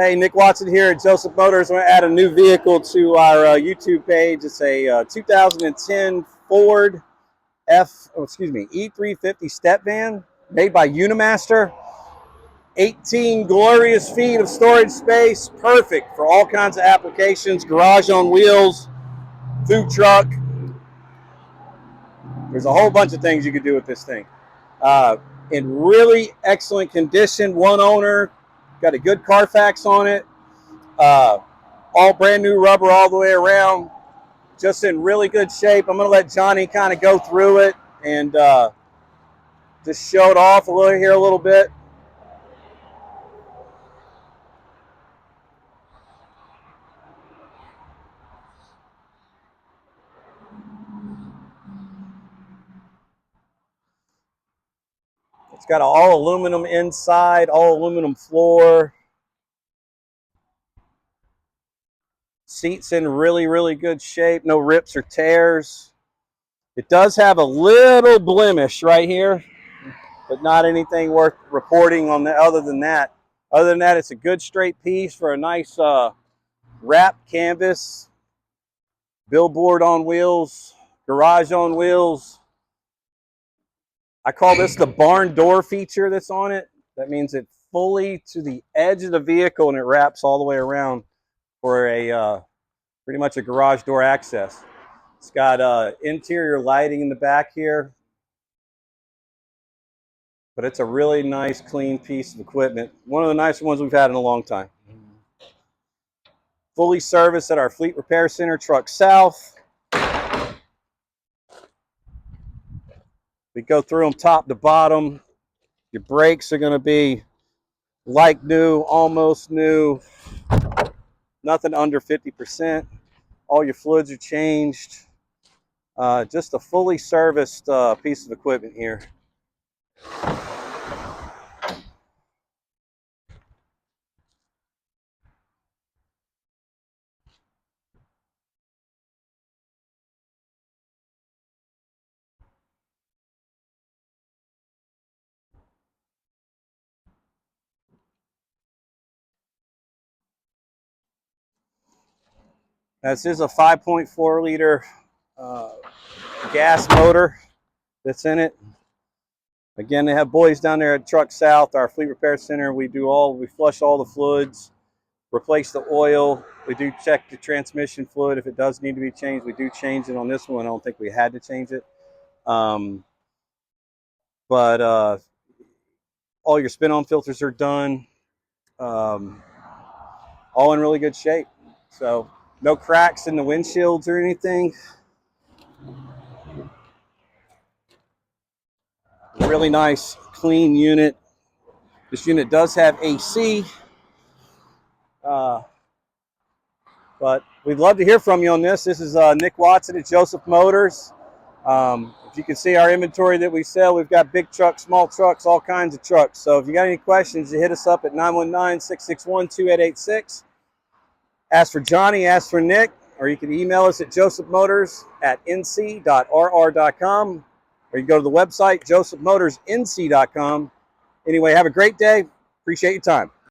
Hey, Nick Watson here at Joseph Motors. I'm going to add a new vehicle to our YouTube page. It's a 2010 Ford E350 step van made by Unimaster. 18 glorious feet of storage space, perfect for all kinds of applications. Garage on wheels, food truck. There's a whole bunch of things you could do with this thing. In really excellent condition, one owner, got a good Carfax on it. All brand new rubber all the way around, just in really good shape. I'm going to let Johnny kind of go through it and just show it off a little bit. It's got an all aluminum inside, all aluminum floor. Seats in really good shape, no rips or tears. It does have a little blemish right here, but not anything worth reporting on other than that. Other than that, it's a good straight piece for a nice wrap canvas, billboard on wheels, garage on wheels. I call this the barn door feature that's on it. That means it fully to the edge of the vehicle and it wraps all the way around for a pretty much a garage door access. It's got interior lighting in the back here, but it's a really nice, clean piece of equipment. One of the nicer ones we've had in a long time. Fully serviced at our Fleet Repair Center, Truck South. We go through them top to bottom. Your brakes are going to be like new, almost new, nothing under 50%. All your fluids are changed. Just a fully serviced piece of equipment here. This is a 5.4 liter gas motor that's in it. Again, they have boys down there at Truck South, our Fleet Repair Center. We flush all the fluids, replace the oil. We do check the transmission fluid. If it does need to be changed, we do change it. On this one, I don't think we had to change it. But all your spin-on filters are done. All in really good shape. So no cracks in the windshields or anything. Really nice, clean unit. This unit does have AC. But we'd love to hear from you on this. This is Nick Watson at Joseph Motors. If you can see our inventory that we sell, we've got big trucks, small trucks, all kinds of trucks. So if you got any questions, you hit us up at 919-661-2886. Ask for Johnny, ask for Nick, or you can email us at josephmotors@nc.rr.com, or you go to the website, josephmotorsnc.com. Anyway, have a great day. Appreciate your time.